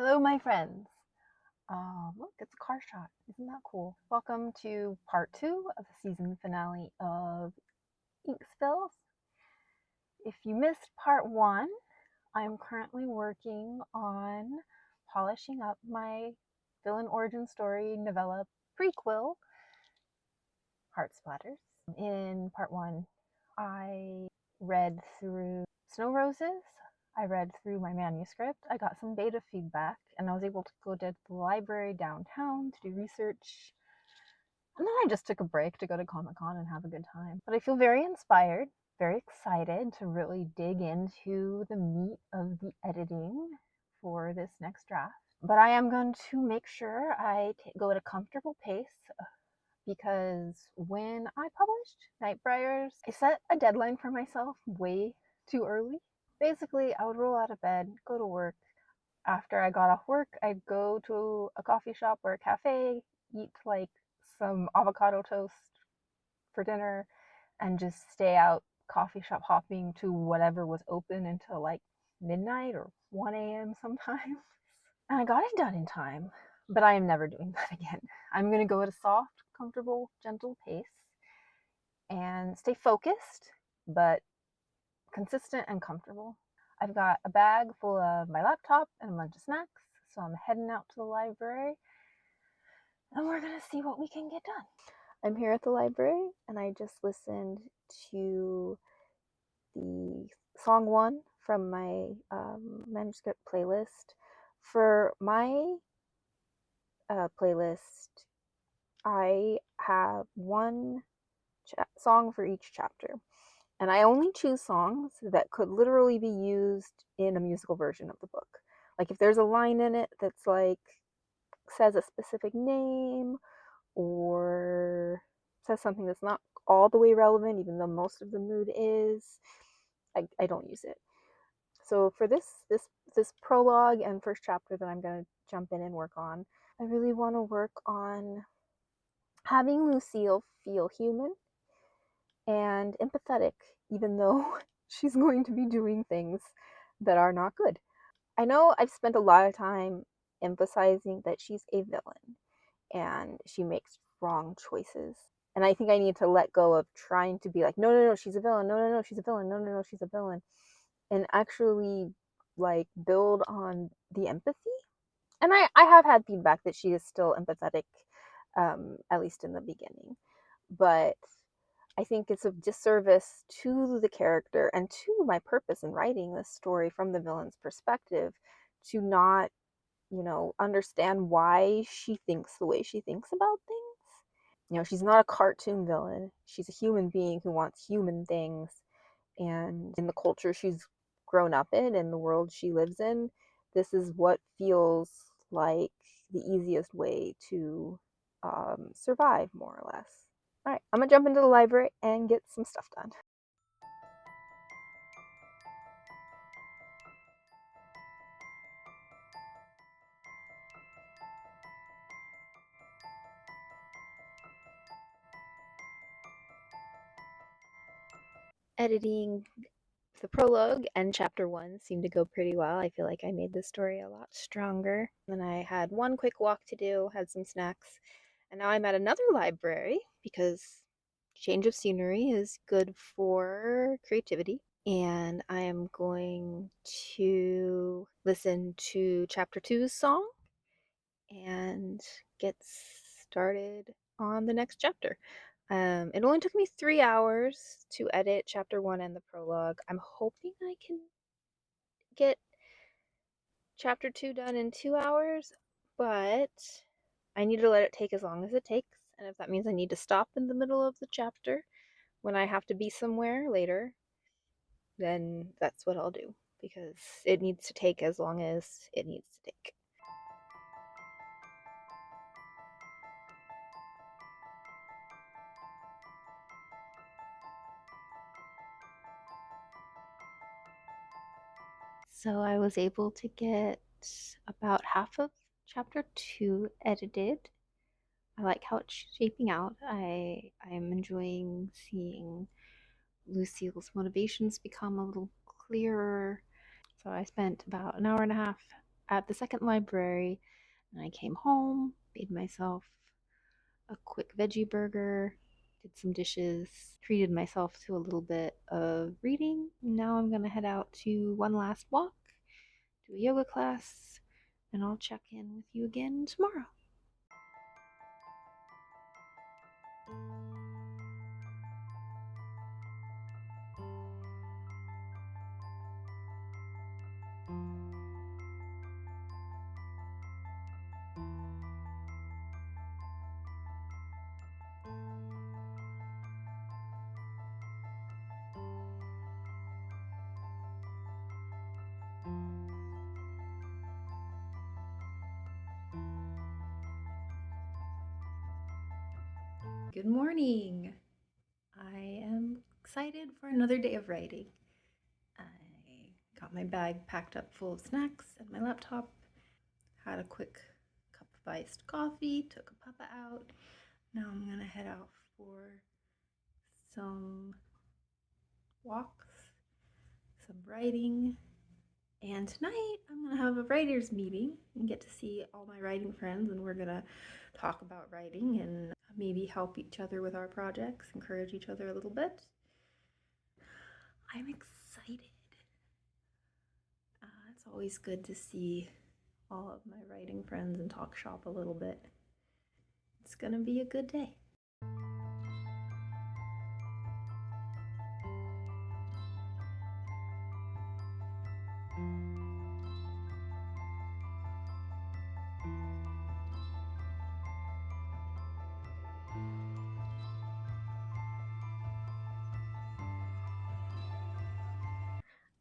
Hello, my friends. Look, it's a car shot. Isn't that cool? Welcome to part 2 of the season finale of Ink Spills. If you missed part 1, I am currently working on polishing up my villain origin story novella prequel, Heart Splatters. In part 1, I read through Snow Roses. I read through my manuscript. I got some beta feedback, and I was able to go to the library downtown to do research. And then I just took a break to go to Comic-Con and have a good time. But I feel very inspired, very excited to really dig into the meat of the editing for this next draft. But I am going to make sure I go at a comfortable pace because when I published Nightbriars, I set a deadline for myself way too early. Basically, I would roll out of bed, go to work. After I got off work, I'd go to a coffee shop or a cafe, eat like some avocado toast for dinner, and just stay out coffee shop hopping to whatever was open until like midnight or 1 a.m. sometimes. And I got it done in time, but I am never doing that again. I'm going to go at a soft, comfortable, gentle pace and stay focused, but consistent and comfortable. I've got a bag full of my laptop and a bunch of snacks, so I'm heading out to the library and we're going to see what we can get done. I'm here at the library and I just listened to the song 1 from my manuscript playlist. For my playlist, I have one song for each chapter. And I only choose songs that could literally be used in a musical version of the book. Like if there's a line in it that's like says a specific name or says something that's not all the way relevant, even though most of the mood is, I don't use it. So for this prologue and first chapter that I'm gonna jump in and work on, I really want to work on having Lucille feel human and empathetic, even though she's going to be doing things that are not good. I know I've spent a lot of time emphasizing that she's a villain and she makes wrong choices. And I think I need to let go of trying to be like, no, no, no, she's a villain. No, no, no, she's a villain. No, no, no, she's a villain. And actually, like, build on the empathy. And I have had feedback that she is still empathetic, at least in the beginning. But I think it's a disservice to the character and to my purpose in writing this story from the villain's perspective to not, understand why she thinks the way she thinks about things. She's not a cartoon villain. She's a human being who wants human things. And in the culture she's grown up in the world she lives in, this is what feels like the easiest way to survive, more or less. All right, I'm gonna jump into the library and get some stuff done. Editing the prologue and chapter 1 seemed to go pretty well. I feel like I made the story a lot stronger. Then I had one quick walk to do, had some snacks, and now I'm at another library because change of scenery is good for creativity. And I am going to listen to chapter 2's song and get started on the next chapter. It only took me 3 hours to edit chapter 1 and the prologue. I'm hoping I can get chapter 2 done in 2 hours, but I need to let it take as long as it takes. And if that means I need to stop in the middle of the chapter when I have to be somewhere later, then that's what I'll do because it needs to take as long as it needs to take. So I was able to get about half of chapter 2 edited. I like how it's shaping out. I am enjoying seeing Lucille's motivations become a little clearer. So I spent about an hour and a half at the second library, and I came home, made myself a quick veggie burger, did some dishes, treated myself to a little bit of reading. Now I'm going to head out to one last walk, do a yoga class, and I'll check in with you again tomorrow. Good morning. I am excited for another day of writing. I got my bag packed up full of snacks and my laptop, had a quick cup of iced coffee, took a puppa out. Now I'm going to head out for some walks, some writing, and tonight I'm going to have a writer's meeting and get to see all my writing friends, and we're going to talk about writing and maybe help each other with our projects, encourage each other a little bit. I'm excited. It's always good to see all of my writing friends and talk shop a little bit. It's gonna be a good day.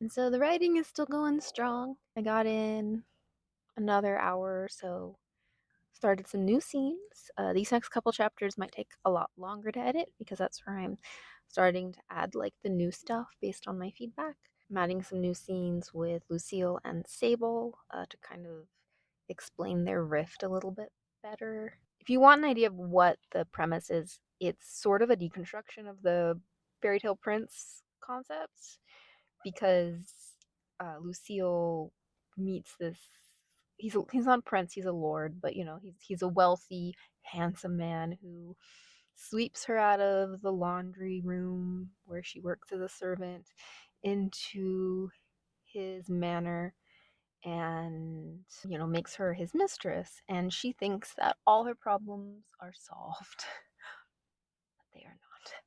And so the writing is still going strong. I got in another hour or so, started some new scenes. These next couple chapters might take a lot longer to edit because that's where I'm starting to add like the new stuff based on my feedback. I'm adding some new scenes with Lucille and Sable to kind of explain their rift a little bit better. If you want an idea of what the premise is, it's sort of a deconstruction of the fairy tale prince concepts because Lucille meets this. He's not a prince, he's a lord, but he's a wealthy, handsome man who sweeps her out of the laundry room where she works as a servant into his manor and makes her his mistress, and she thinks that all her problems are solved. But they are not.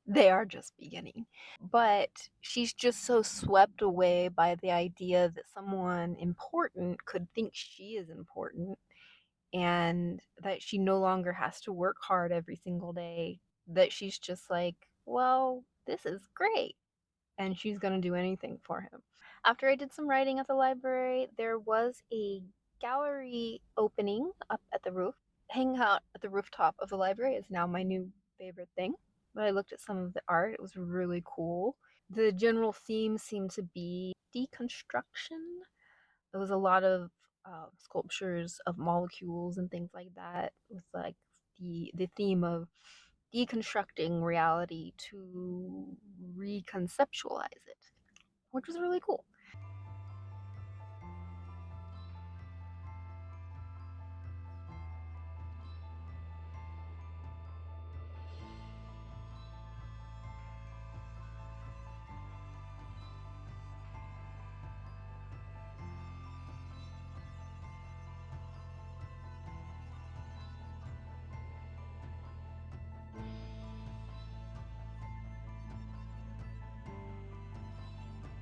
They are just beginning. But she's just so swept away by the idea that someone important could think she is important and that she no longer has to work hard every single day, that she's just like, well, this is great. And she's going to do anything for him. After I did some writing at the library, there was a gallery opening up at the roof. Hanging out at the rooftop of the library is now my new favorite thing. But I looked at some of the art, it was really cool. The general theme seemed to be deconstruction. There was a lot of sculptures of molecules and things like that, with like the theme of deconstructing reality to reconceptualize it, which was really cool.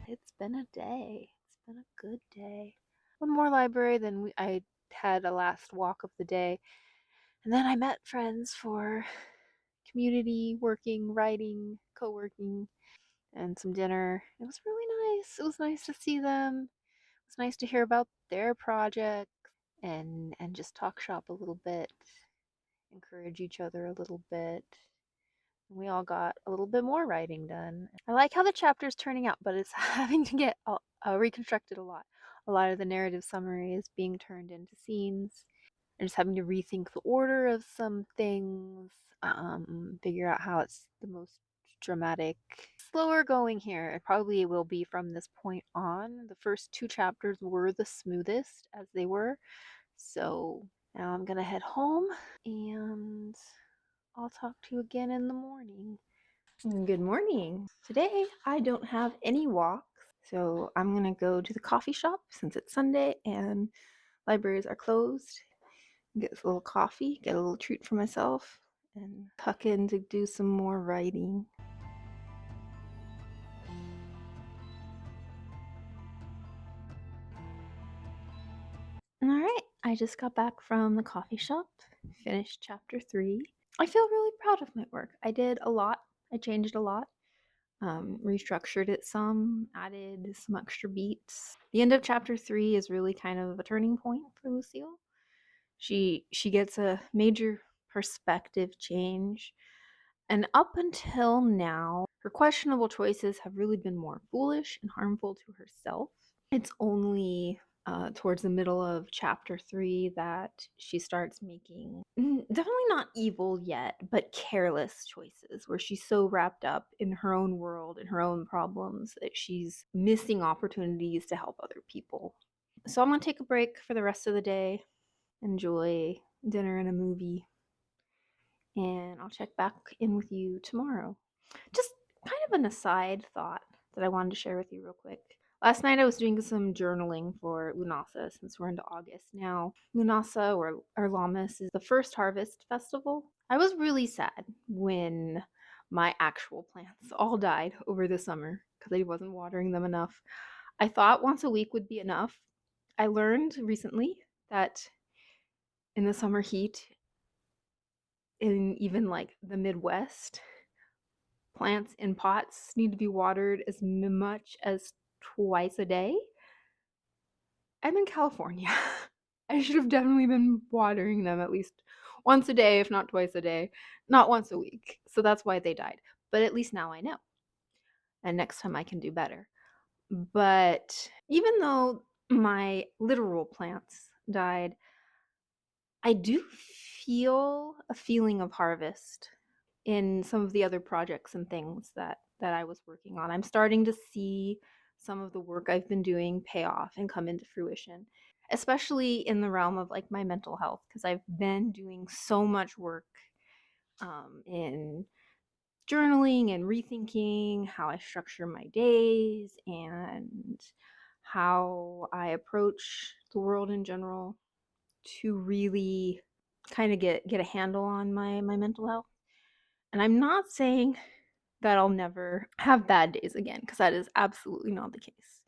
It's been a day. It's been a good day. One more library, then I had a last walk of the day. And then I met friends for community working, writing, co working, and some dinner. It was really nice. It was nice to see them. It was nice to hear about their project and just talk shop a little bit, encourage each other a little bit. We all got a little bit more writing done. I like how the chapter's turning out, but it's having to get reconstructed a lot. A lot of the narrative summary is being turned into scenes. I'm just having to rethink the order of some things, figure out how it's the most dramatic, slower going here. It probably will be from this point on. The first two chapters were the smoothest as they were. So now I'm gonna head home and I'll talk to you again in the morning. Good morning. Today I don't have any walks, so I'm gonna go to the coffee shop since it's Sunday and libraries are closed. Get a little coffee, get a little treat for myself, and tuck in to do some more writing. All right, I just got back from the coffee shop, finished chapter 3. I feel really proud of my work. I did a lot, I changed a lot, restructured it some, added some extra beats. The end of chapter 3 is really kind of a turning point for Lucille. She gets a major perspective change, and up until now, her questionable choices have really been more foolish and harmful to herself. It's only towards the middle of chapter 3 that she starts making definitely not evil yet, but careless choices where she's so wrapped up in her own world and her own problems that she's missing opportunities to help other people. So I'm going to take a break for the rest of the day, enjoy dinner and a movie, and I'll check back in with you tomorrow. Just kind of an aside thought that I wanted to share with you real quick. Last night I was doing some journaling for Lunasa since we're into August now. Lunasa or Lammas is the first harvest festival. I was really sad when my actual plants all died over the summer because I wasn't watering them enough. I thought once a week would be enough. I learned recently that in the summer heat, in even like the Midwest, plants in pots need to be watered as much as twice a day. I'm in California. I should have definitely been watering them at least once a day, if not twice a day, not once a week. So that's why they died. But at least now I know. And next time I can do better. But even though my literal plants died, I do feel a feeling of harvest in some of the other projects and things that I was working on. I'm starting to see some of the work I've been doing pay off and come into fruition, especially in the realm of like my mental health, because I've been doing so much work in journaling and rethinking how I structure my days and how I approach the world in general to really kind of get a handle on my mental health. And I'm not saying that I'll never have bad days again, because that is absolutely not the case.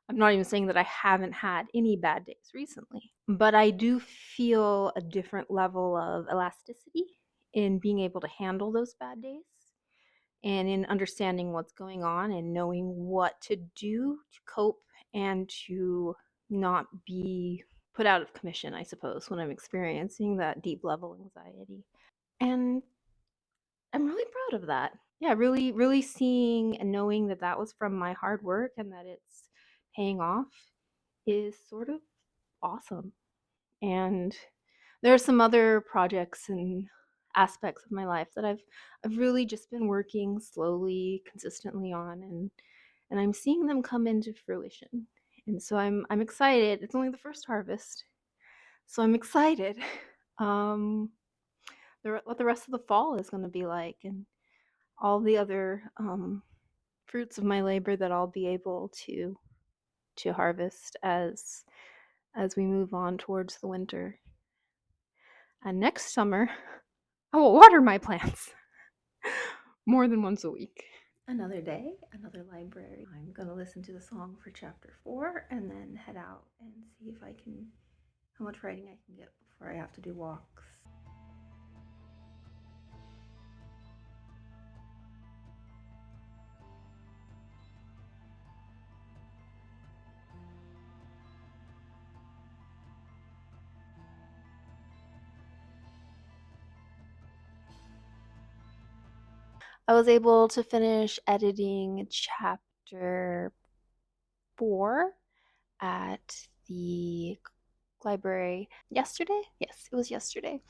I'm not even saying that I haven't had any bad days recently, but I do feel a different level of elasticity in being able to handle those bad days and in understanding what's going on and knowing what to do to cope and to not be put out of commission, I suppose, when I'm experiencing that deep level anxiety. And I'm really proud of that. Yeah, really, really seeing and knowing that that was from my hard work and that it's paying off is sort of awesome. And there are some other projects and aspects of my life that I've really just been working slowly, consistently on, and I'm seeing them come into fruition. And so I'm excited. It's only the first harvest, so I'm excited. Um, what the rest of the fall is going to be like, and all the other fruits of my labor that I'll be able to harvest as we move on towards the winter. And next summer, I will water my plants more than once a week. Another day, another library. I'm going to listen to the song for chapter 4 and then head out and see if I can, how much writing I can get before I have to do walks. I was able to finish editing chapter 4 at the library yesterday. Yes, it was yesterday.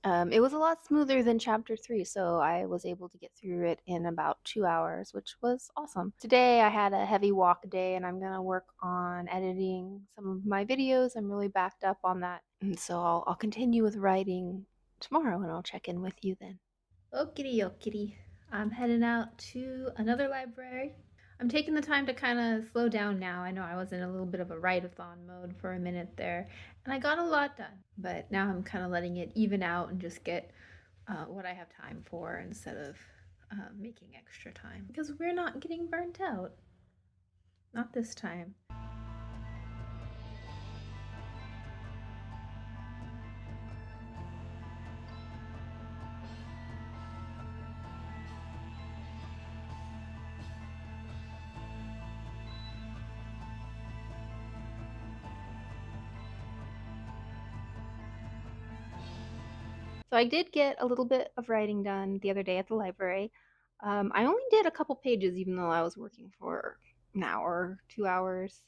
It was a lot smoother than chapter 3, so I was able to get through it in about 2 hours, which was awesome. Today I had a heavy walk day and I'm gonna work on editing some of my videos. I'm really backed up on that. And so I'll continue with writing tomorrow and I'll check in with you then. Okity okity. I'm heading out to another library. I'm taking the time to kind of slow down now. I know I was in a little bit of a write-a-thon mode for a minute there, and I got a lot done. But now I'm kind of letting it even out and just get what I have time for instead of making extra time. Because we're not getting burnt out. Not this time. So I did get a little bit of writing done the other day at the library. I only did a couple pages, even though I was working for an hour, 2 hours,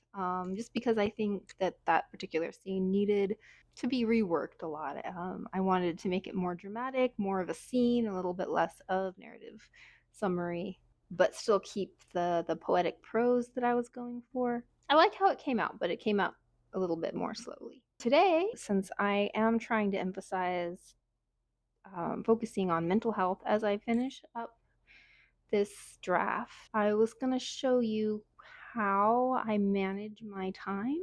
just because I think that that particular scene needed to be reworked a lot. I wanted to make it more dramatic, more of a scene, a little bit less of narrative summary, but still keep the poetic prose that I was going for. I like how it came out, but it came out a little bit more slowly. Today, since I am trying to emphasize focusing on mental health as I finish up this draft, I was going to show you how I manage my time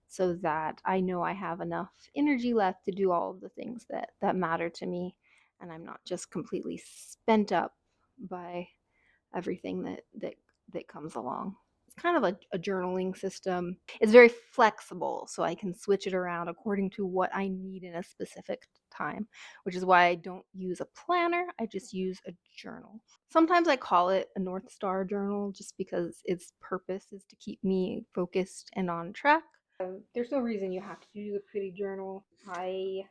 so that I know I have enough energy left to do all of the things that matter to me and I'm not just completely spent up by everything that comes along. It's kind of a journaling system. It's very flexible, so I can switch it around according to what I need in a specific time, which is why I don't use a planner. I just use a journal. Sometimes I call it a North Star journal just because its purpose is to keep me focused and on track. There's no reason you have to use a pretty journal. I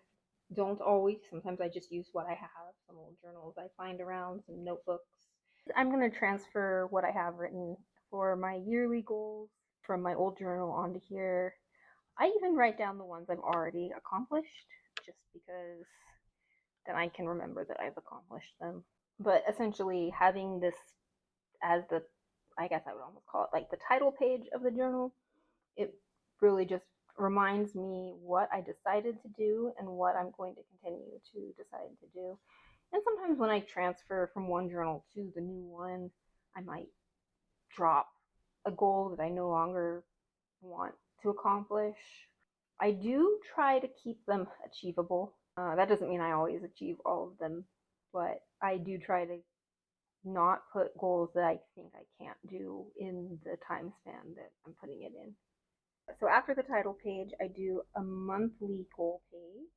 don't always. Sometimes I just use what I have, some old journals I find around, some notebooks. I'm going to transfer what I have written for my yearly goals from my old journal onto here. I even write down the ones I've already accomplished just because then I can remember that I've accomplished them. But essentially, having this as the, I guess I would almost call it like the title page of the journal, it really just reminds me what I decided to do and what I'm going to continue to decide to do. And sometimes when I transfer from one journal to the new one, I might drop a goal that I no longer want to accomplish. I do try to keep them achievable. That doesn't mean I always achieve all of them, but I do try to not put goals that I think I can't do in the time span that I'm putting it in. So after the title page, I do a monthly goal page.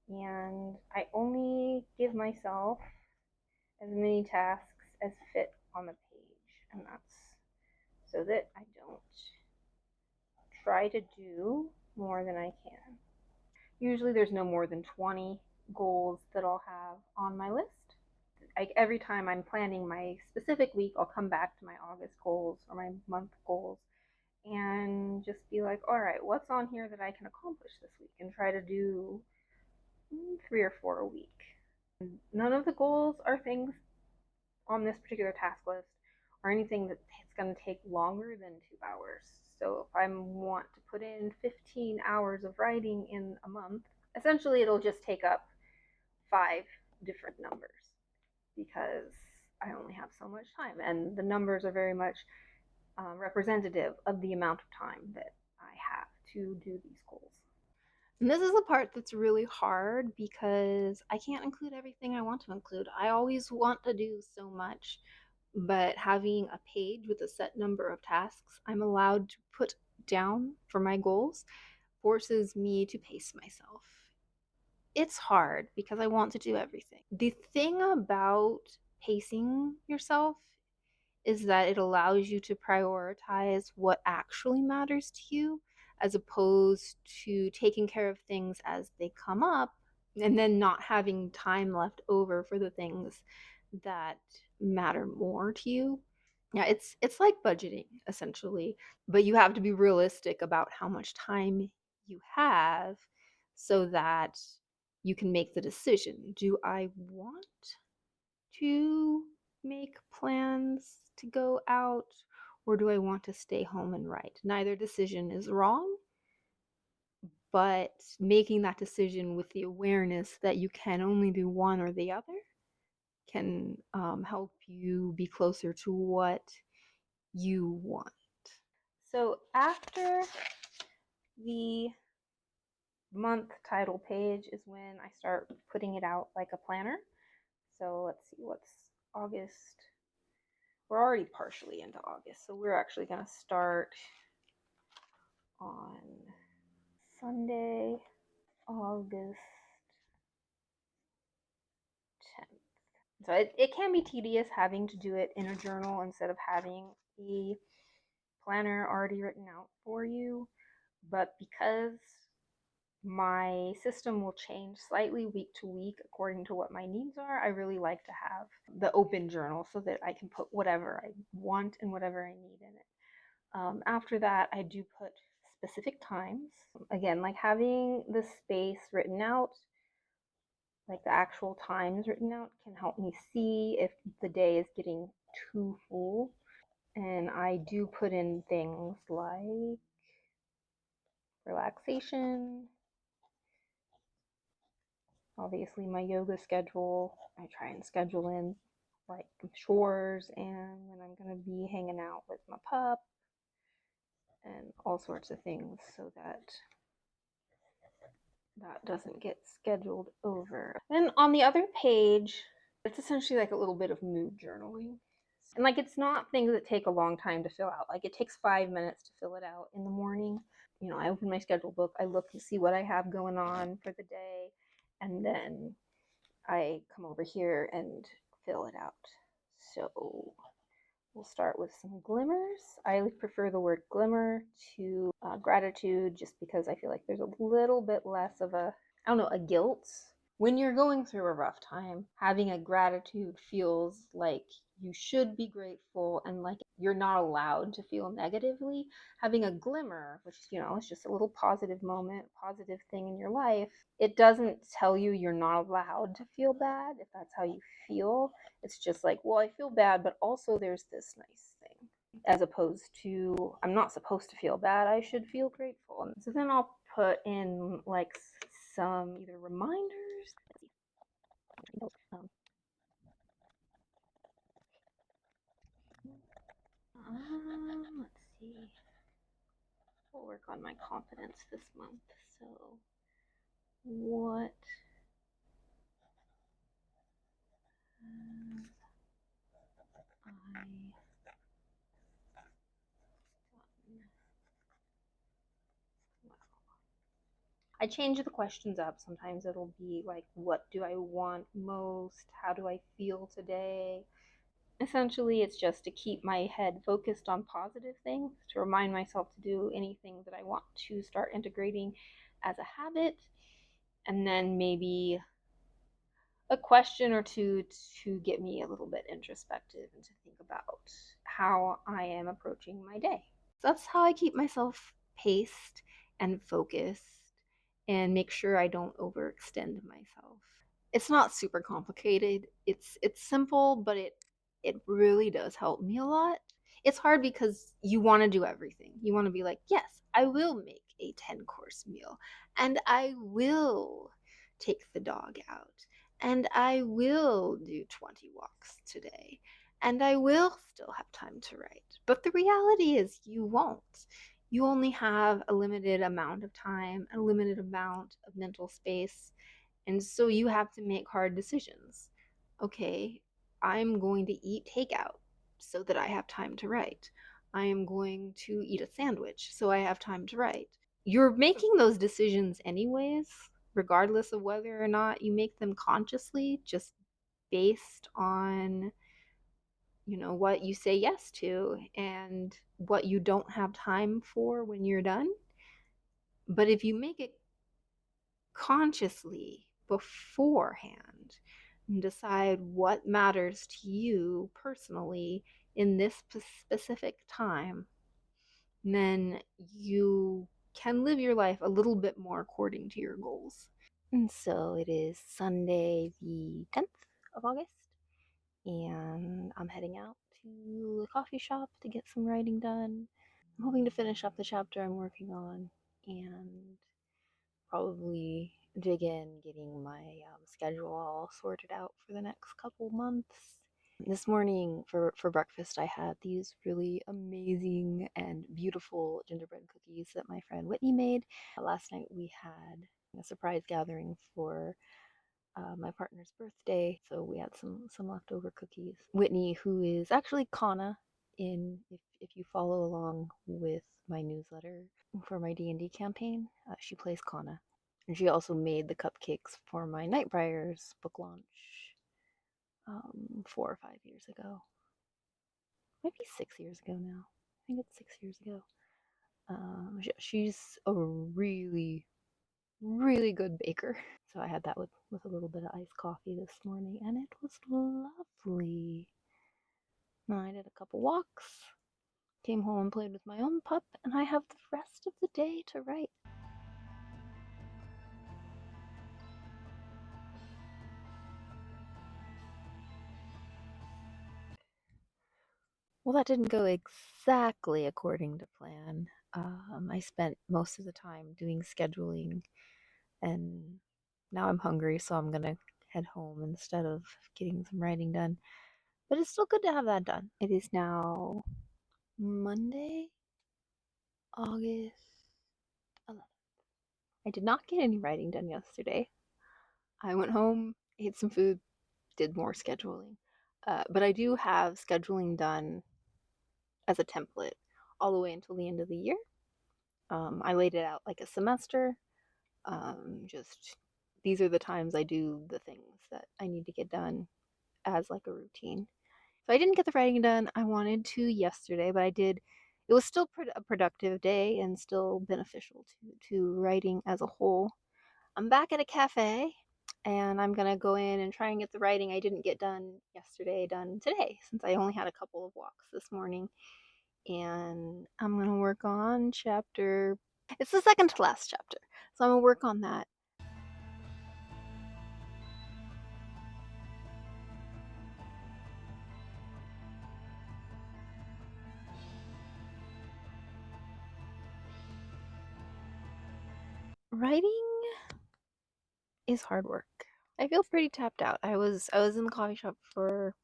And I only give myself as many tasks as fit on the page. And that's so that I don't try to do more than I can. Usually there's no more than 20 goals that I'll have on my list. Every time I'm planning my specific week, I'll come back to my August goals or my month goals and just be like, all right, what's on here that I can accomplish this week? And try to do 3 or 4 a week. None of the goals are things on this particular task list or anything that's going to take longer than 2 hours. So if I want to put in 15 hours of writing in a month, essentially it'll just take up 5 different numbers because I only have so much time. And the numbers are very much representative of the amount of time that I have to do these goals. And this is the part that's really hard because I can't include everything I want to include. I always want to do so much, but having a page with a set number of tasks I'm allowed to put down for my goals forces me to pace myself. It's hard because I want to do everything. The thing about pacing yourself is that it allows you to prioritize what actually matters to you as opposed to taking care of things as they come up and then not having time left over for the things that matter more to you. Yeah, it's like budgeting essentially, but you have to be realistic about how much time you have so that you can make the decision. Do I want to make plans to go out, or do I want to stay home and write? Neither decision is wrong, but making that decision with the awareness that you can only do one or the other can help you be closer to what you want. So after the month title page is when I start putting it out like a planner. So let's see, what's August? We're already partially into August, so we're actually going to start on Sunday, August 10th. So it can be tedious having to do it in a journal instead of having a planner already written out for you. But because my system will change slightly week to week according to what my needs are, I really like to have the open journal so that I can put whatever I want and whatever I need in it. After that, I do put specific times. Again, like having the space written out, like the actual times written out, can help me see if the day is getting too full. And I do put in things like relaxation, obviously my yoga schedule. I try and schedule in like chores and when I'm going to be hanging out with my pup and all sorts of things so that that doesn't get scheduled over. Then on the other page, it's essentially like a little bit of mood journaling. And like it's not things that take a long time to fill out. Like it takes 5 minutes to fill it out in the morning. You know, I open my schedule book, I look and see what I have going on for the day, and then I come over here and fill it out. So we'll start with some glimmers. I prefer the word glimmer to gratitude just because I feel like there's a little bit less of a, I don't know, a guilt. When you're going through a rough time, having a gratitude feels like you should be grateful and like you're not allowed to feel negatively. Having a glimmer, which, you know, is just a little positive moment, positive thing in your life, it doesn't tell you you're not allowed to feel bad if that's how you feel. It's just like, well, I feel bad, but also there's this nice thing. As opposed to, I'm not supposed to feel bad, I should feel grateful. And so then I'll put in like some either reminders. Um, let's see. We'll work on my confidence this month. So, what have I done? I change the questions up. Sometimes it'll be like, what do I want most? How do I feel today? Essentially, it's just to keep my head focused on positive things, to remind myself to do anything that I want to start integrating as a habit, and then maybe a question or two to get me a little bit introspective and to think about how I am approaching my day. So that's how I keep myself paced and focused and make sure I don't overextend myself. It's not super complicated. It's simple, but it really does help me a lot. It's hard because you want to do everything. You want to be like, yes, I will make a 10-course meal, and I will take the dog out, and I will do 20 walks today, and I will still have time to write. But the reality is, you won't. You only have a limited amount of time, a limited amount of mental space, and so you have to make hard decisions. Okay, I'm going to eat takeout so that I have time to write. I am going to eat a sandwich so I have time to write. You're making those decisions anyways, regardless of whether or not you make them consciously, just based on, you know, what you say yes to and what you don't have time for when you're done. But if you make it consciously beforehand and decide what matters to you personally in this specific time, then you can live your life a little bit more according to your goals. And so it is Sunday, the 10th of August, and I'm heading out to the coffee shop to get some writing done. I'm hoping to finish up the chapter I'm working on and probably dig in getting my schedule all sorted out for the next couple months. This morning for breakfast, I had these really amazing and beautiful gingerbread cookies that my friend Whitney made. Last night we had a surprise gathering for my partner's birthday, so we had some leftover cookies. Whitney, who is actually Kana, in if you follow along with my newsletter for my D&D campaign, she plays Kana, and she also made the cupcakes for my Nightbriars book launch 4 or 5 years ago, maybe 6 years ago now. I think it's 6 years ago. She's a really, really good baker. So I had that with a little bit of iced coffee this morning, and it was lovely. I did a couple walks, came home and played with my own pup, and I have the rest of the day to write. Well, that didn't go exactly according to plan. I spent most of the time doing scheduling, and now I'm hungry, so I'm gonna head home instead of getting some writing done. But it's still good to have that done. It is now Monday, August 11th. I did not get any writing done yesterday. I went home, ate some food, did more scheduling. But I do have scheduling done as a template all the way until the end of the year. I laid it out like a semester. Just these are the times I do the things that I need to get done as like a routine. So I didn't get the writing done I wanted to yesterday, but I did. It was still a productive day and still beneficial to writing as a whole. I'm back at a cafe, and I'm gonna go in and try and get the writing I didn't get done yesterday done today, since I only had a couple of walks this morning. And I'm gonna work on chapter. It's the second to last chapter, so I'm gonna work on that. Writing is hard work. I feel pretty tapped out. I was in the coffee shop for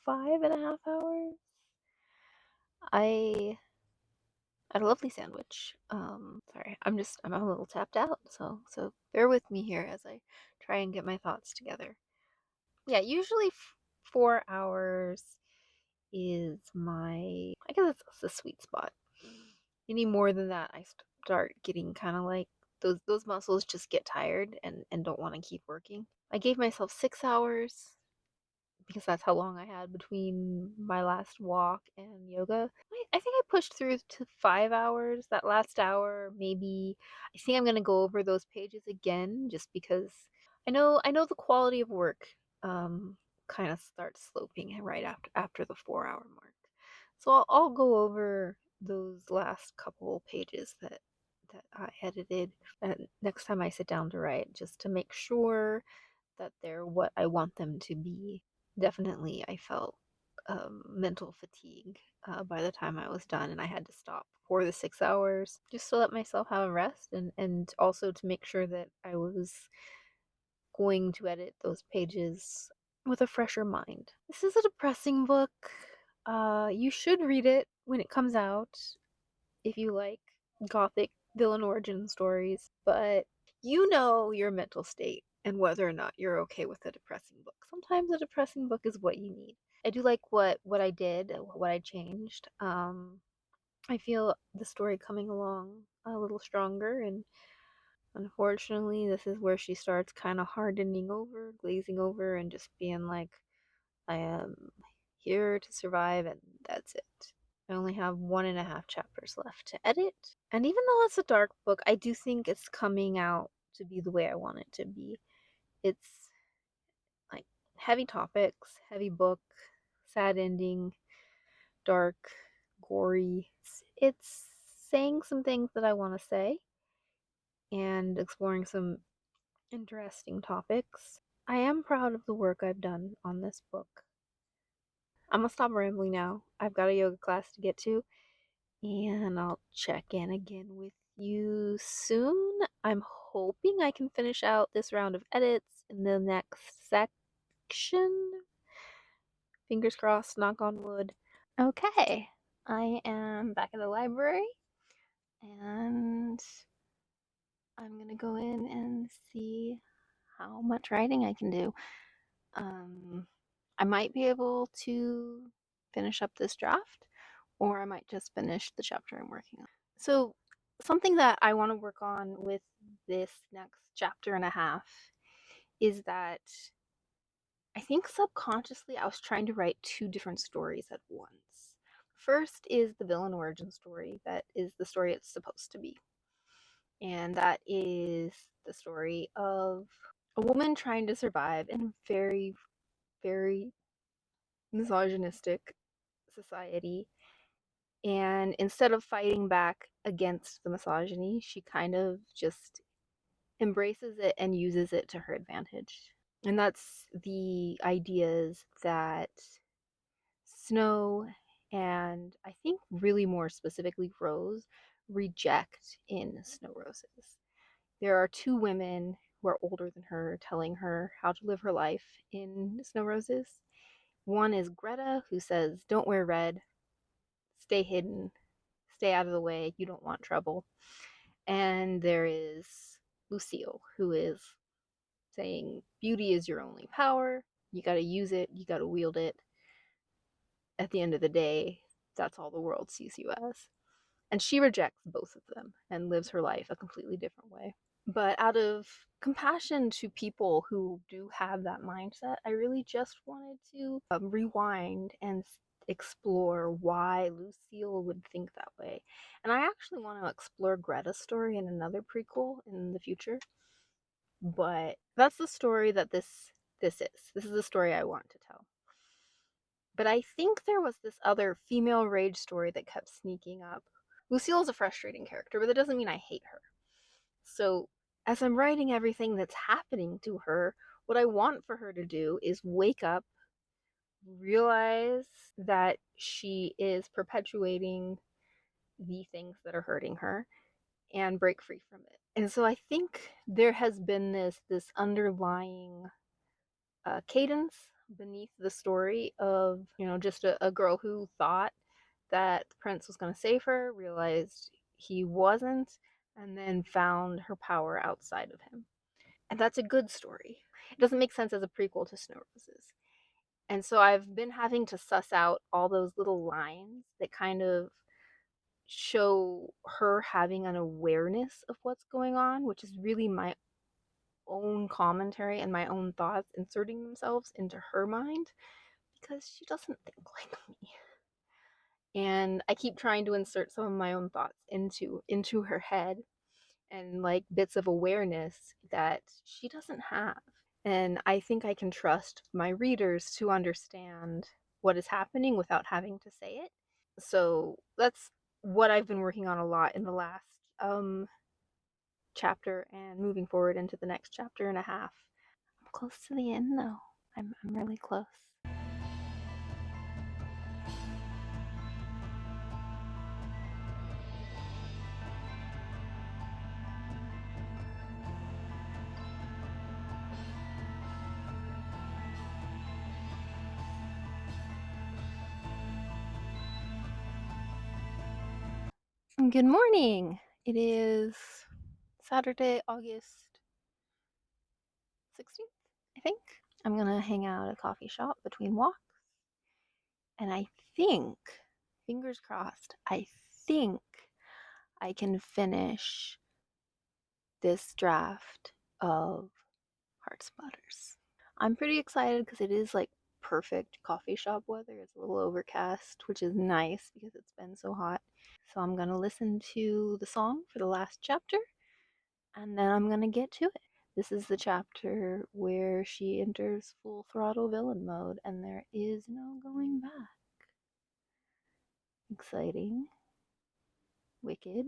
5.5 hours. I had a lovely sandwich. Sorry, I'm a little tapped out, so bear with me here as I try and get my thoughts together. Yeah, usually 4 hours is I guess it's the sweet spot. Any more than that, I start getting kind of like those muscles just get tired and don't want to keep working. I gave myself 6 hours because that's how long I had between my last walk and yoga. I think I pushed through to 5 hours. That last hour, maybe I think I'm gonna go over those pages again just because I know the quality of work kind of starts sloping right after the 4 hour mark. So I'll go over those last couple pages that I edited next time I sit down to write, just to make sure that they're what I want them to be. Definitely, I felt mental fatigue by the time I was done, and I had to stop for the 6 hours just to let myself have a rest, and also to make sure that I was going to edit those pages with a fresher mind. This is a depressing book. You should read it when it comes out if you like Gothic villain origin stories, but you know your mental state and whether or not you're okay with a depressing book. Sometimes a depressing book is what you need. I do like what I did, what I changed. I feel the story coming along a little stronger, and unfortunately, this is where she starts kind of hardening over, glazing over, and just being like, I am here to survive, and that's it. I only have 1.5 chapters left to edit. And even though it's a dark book, I do think it's coming out to be the way I want it to be. It's like heavy topics, heavy book, sad ending, dark, gory. It's saying some things that I want to say and exploring some interesting topics. I am proud of the work I've done on this book. I'm gonna stop rambling now. I've got a yoga class to get to, and I'll check in again with you soon. I'm hoping I can finish out this round of edits in the next section. Fingers crossed, knock on wood. Okay, I am back at the library, and I'm gonna go in and see how much writing I can do. I might be able to finish up this draft, or I might just finish the chapter I'm working on. So, something that I want to work on with this next chapter and a half is that I think subconsciously I was trying to write two different stories at once. First is the villain origin story, that is the story it's supposed to be. And that is the story of a woman trying to survive in a very, very misogynistic society. And instead of fighting back against the misogyny, she kind of just embraces it and uses it to her advantage. And that's the ideas that Snow and I think really more specifically Rose reject in Snow Roses. There are two women who are older than her telling her how to live her life in Snow Roses. One is Greta, who says, "Don't wear red, stay hidden, stay out of the way, you don't want trouble." And there is Lucille, who is saying, "Beauty is your only power, you gotta use it, you gotta wield it. At the end of the day, that's all the world sees you as." And she rejects both of them and lives her life a completely different way. But out of compassion to people who do have that mindset, I really just wanted to rewind and explore why Lucille would think that way. And I actually want to explore Greta's story in another prequel in the future. But that's the story that this is. This is the story I want to tell. But I think there was this other female rage story that kept sneaking up. Lucille is a frustrating character, but that doesn't mean I hate her. So, as I'm writing everything that's happening to her, what I want for her to do is wake up, realize that she is perpetuating the things that are hurting her, and break free from it. And so I think there has been this underlying cadence beneath the story of, just a girl who thought that the prince was going to save her, realized he wasn't, and then found her power outside of him. And that's a good story. It doesn't make sense as a prequel to Snow Roses. And so I've been having to suss out all those little lines that kind of show her having an awareness of what's going on, which is really my own commentary and my own thoughts inserting themselves into her mind because she doesn't think like me. And I keep trying to insert some of my own thoughts into her head and like bits of awareness that she doesn't have. And I think I can trust my readers to understand what is happening without having to say it. So that's what I've been working on a lot in the last chapter and moving forward into the next chapter and a half. I'm close to the end though. I'm really close. Good morning. It is Saturday, August 16th, I think. I'm going to hang out at a coffee shop between walks. And I think, fingers crossed, I think I can finish this draft of Heart Splatters. I'm pretty excited because it is like perfect coffee shop weather. It's a little overcast, which is nice because it's been so hot. So I'm going to listen to the song for the last chapter and then I'm going to get to it. This is the chapter where she enters full throttle villain mode and there is no going back. Exciting. Wicked.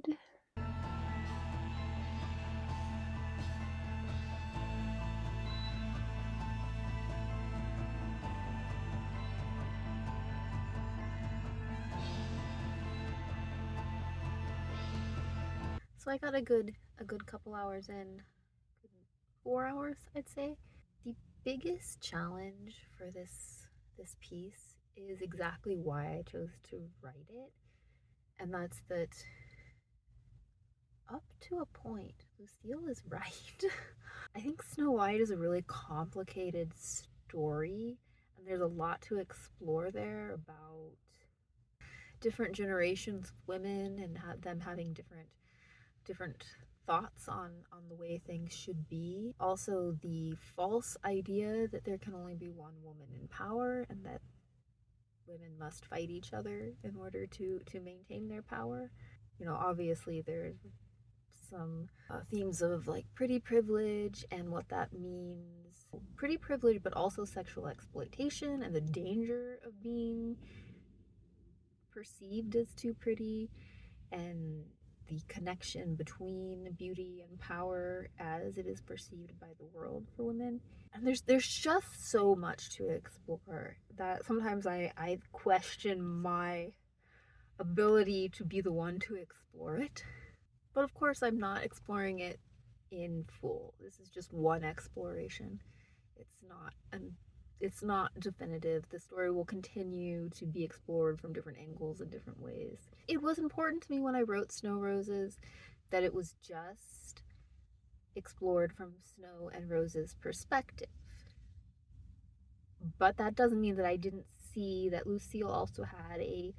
So I got a good couple hours in, 4 hours, I'd say. The biggest challenge for this piece is exactly why I chose to write it, and that's that up to a point, Lucille is right. I think Snow White is a really complicated story, and there's a lot to explore there about different generations of women and them having different thoughts on the way things should be. Also, the false idea that there can only be one woman in power and that women must fight each other in order to maintain their power. Obviously there's some themes of like pretty privilege and what that means. Pretty privilege, but also sexual exploitation and the danger of being perceived as too pretty, and the connection between beauty and power as it is perceived by the world for women. And there's just so much to explore that sometimes I question my ability to be the one to explore it. But of course, I'm not exploring it in full. This is just one exploration. It's not an it's not definitive. The story will continue to be explored from different angles and different ways. It was important to me when I wrote Snow Roses that it was just explored from Snow and Rose's perspective. But that doesn't mean that I didn't see that Lucille also had a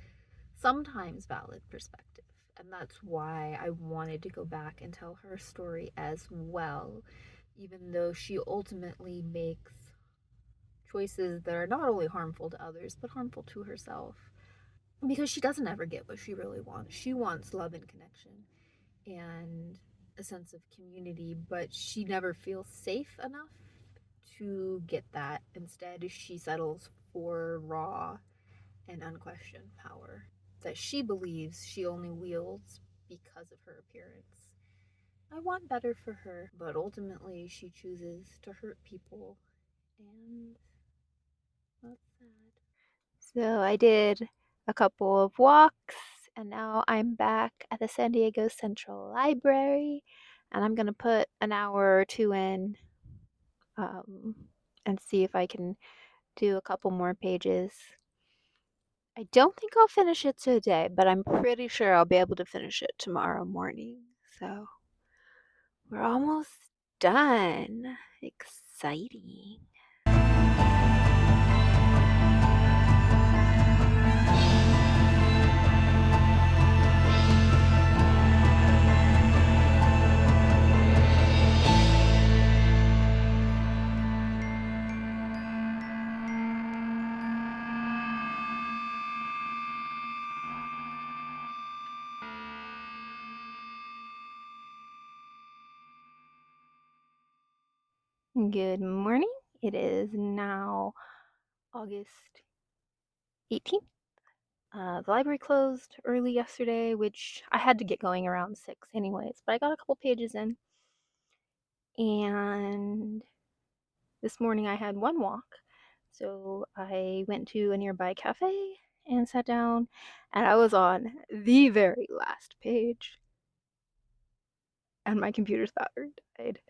sometimes valid perspective. And that's why I wanted to go back and tell her story as well, even though she ultimately makes choices that are not only harmful to others, but harmful to herself. Because she doesn't ever get what she really wants. She wants love and connection and a sense of community, but she never feels safe enough to get that. Instead, she settles for raw and unquestioned power that she believes she only wields because of her appearance. I want better for her, but ultimately she chooses to hurt people, and that's sad. So I did a couple of walks, and now I'm back at the San Diego Central Library, and I'm gonna put an hour or two in um, and see if I can do a couple more pages. I don't think I'll finish it today, but I'm pretty sure I'll be able to finish it tomorrow morning. So we're almost done. Exciting. Good morning. It is now August 18th. The library closed early yesterday, which I had to get going around 6 anyways, but I got a couple pages in. And this morning I had one walk. So I went to a nearby cafe and sat down, and I was on the very last page, and my computer's battery died.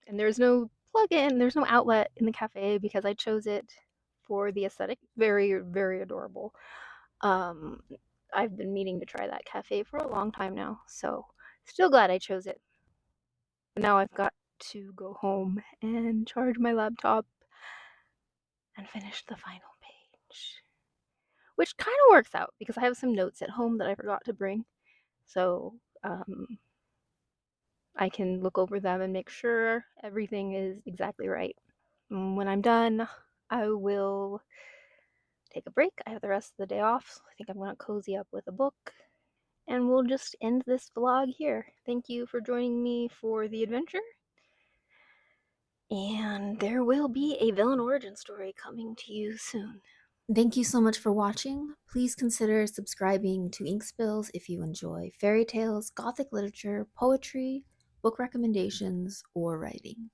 And there's no plug-in, there's no outlet in the cafe because I chose it for the aesthetic. Very, very adorable. Um, I've been meaning to try that cafe for a long time now, so still glad I chose it. But now I've got to go home and charge my laptop and finish the final page. Which kind of works out because I have some notes at home that I forgot to bring. So I can look over them and make sure everything is exactly right. When I'm done, I will take a break. I have the rest of the day off, so I think I'm going to cozy up with a book And we'll just end this vlog here. Thank you for joining me for the adventure. And there will be a villain origin story coming to you soon. Thank you so much for watching. Please consider subscribing to Ink Spills if you enjoy fairy tales, gothic literature, poetry, book recommendations, or writing.